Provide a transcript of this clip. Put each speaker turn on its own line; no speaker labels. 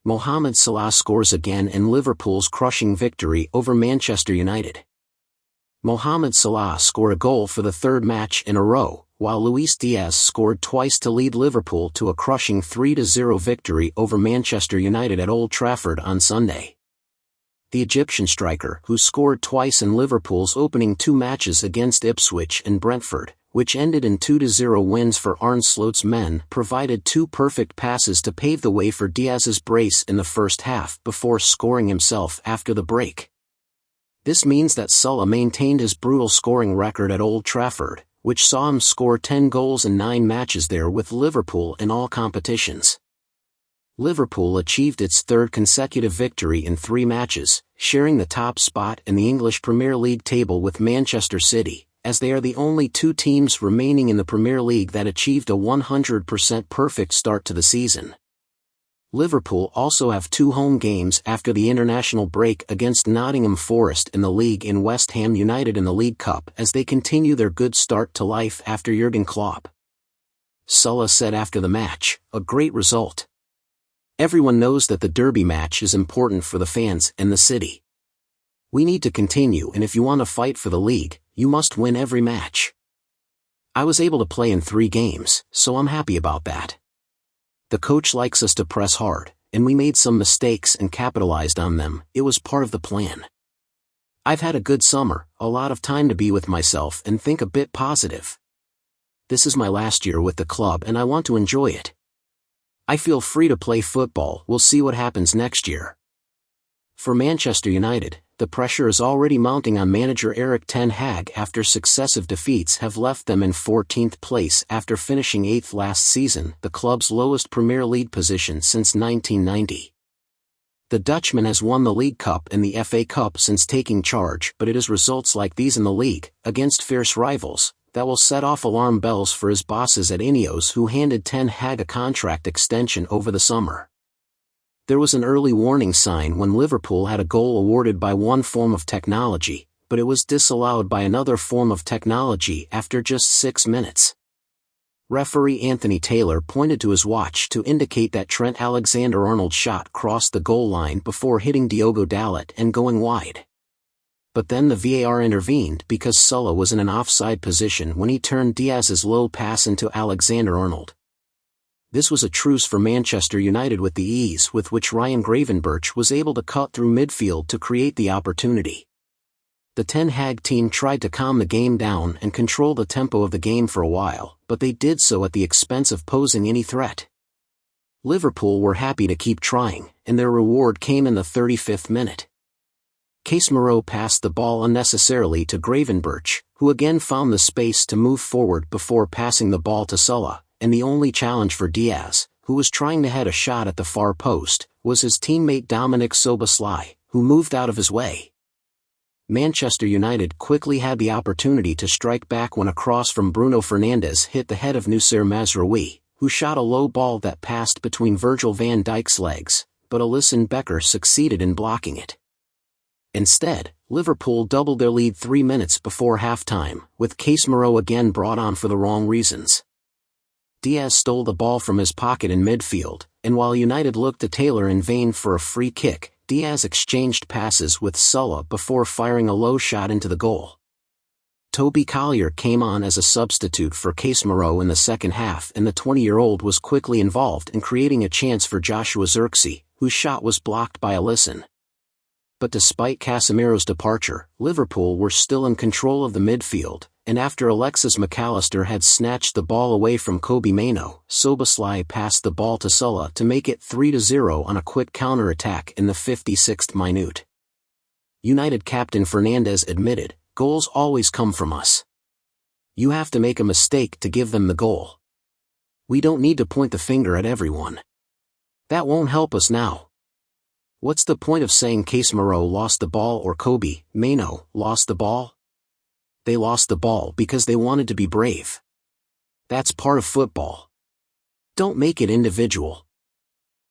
Mohamed Salah scores again in Liverpool's crushing victory over Manchester United. Mohamed Salah scored a goal for the third match in a row, while Luis Diaz scored twice to lead Liverpool to a crushing 3-0 victory over Manchester United at Old Trafford on Sunday. The Egyptian striker, who scored twice in Liverpool's opening two matches against Ipswich and Brentford, which ended in 2-0 wins for Arne Slot's men, provided two perfect passes to pave the way for Diaz's brace in the first half before scoring himself after the break. This means that Salah maintained his brutal scoring record at Old Trafford, which saw him score 10 goals in 9 matches there with Liverpool in all competitions. Liverpool achieved its third consecutive victory in 3 matches, sharing the top spot in the English Premier League table with Manchester City, as they are the only two teams remaining in the Premier League that achieved a 100% perfect start to the season. Liverpool also have 2 home games after the international break against Nottingham Forest in the league and West Ham United in the League Cup as they continue their good start to life after Jurgen Klopp. Salah said after the match, "A great result. Everyone knows that the derby match is important for the fans and the city. We need to continue, and if you want to fight for the league, you must win every match. I was able to play in 3 games, so I'm happy about that. The coach likes us to press hard, and we made some mistakes and capitalized on them. It was part of the plan. I've had a good summer, a lot of time to be with myself and think a bit positive. This is my last year with the club and I want to enjoy it. I feel free to play football. We'll see what happens next year." For Manchester United, the pressure is already mounting on manager Erik ten Hag after successive defeats have left them in 14th place after finishing 8th last season, the club's lowest Premier League position since 1990. The Dutchman has won the League Cup and the FA Cup since taking charge, but it is results like these in the league, against fierce rivals, that will set off alarm bells for his bosses at Ineos, who handed ten Hag a contract extension over the summer. There was an early warning sign when Liverpool had a goal awarded by one form of technology, but it was disallowed by another form of technology after just 6 minutes. Referee Anthony Taylor pointed to his watch to indicate that Trent Alexander-Arnold's shot crossed the goal line before hitting Diogo Dalot and going wide. But then the VAR intervened because Salah was in an offside position when he turned Diaz's low pass into Alexander-Arnold. This was a truce for Manchester United with the ease with which Ryan Gravenberch was able to cut through midfield to create the opportunity. The Ten Hag team tried to calm the game down and control the tempo of the game for a while, but they did so at the expense of posing any threat. Liverpool were happy to keep trying, and their reward came in the 35th minute. Casemiro passed the ball unnecessarily to Gravenberch, who again found the space to move forward before passing the ball to Salah, and the only challenge for Diaz, who was trying to head a shot at the far post, was his teammate Dominik Szoboszlai, who moved out of his way. Manchester United quickly had the opportunity to strike back when a cross from Bruno Fernandes hit the head of Noussair Mazraoui, who shot a low ball that passed between Virgil van Dijk's legs, but Alisson Becker succeeded in blocking it. Instead, Liverpool doubled their lead 3 minutes before halftime, with Casemiro again brought on for the wrong reasons. Diaz stole the ball from his pocket in midfield, and while United looked to Taylor in vain for a free kick, Diaz exchanged passes with Salah before firing a low shot into the goal. Toby Collier came on as a substitute for Casemiro in the second half, and the 20-year-old was quickly involved in creating a chance for Joshua Zirkzee, whose shot was blocked by Alisson. But despite Casemiro's departure, Liverpool were still in control of the midfield, and after Alexis McAllister had snatched the ball away from Kobbie Mainoo, Szoboszlai passed the ball to Salah to make it 3-0 on a quick counter-attack in the 56th minute. United captain Fernandes admitted, "Goals always come from us. You have to make a mistake to give them the goal. We don't need to point the finger at everyone. That won't help us now. What's the point of saying Casemiro lost the ball or Kobbie Mainoo lost the ball? They lost the ball because they wanted to be brave. That's part of football. Don't make it individual."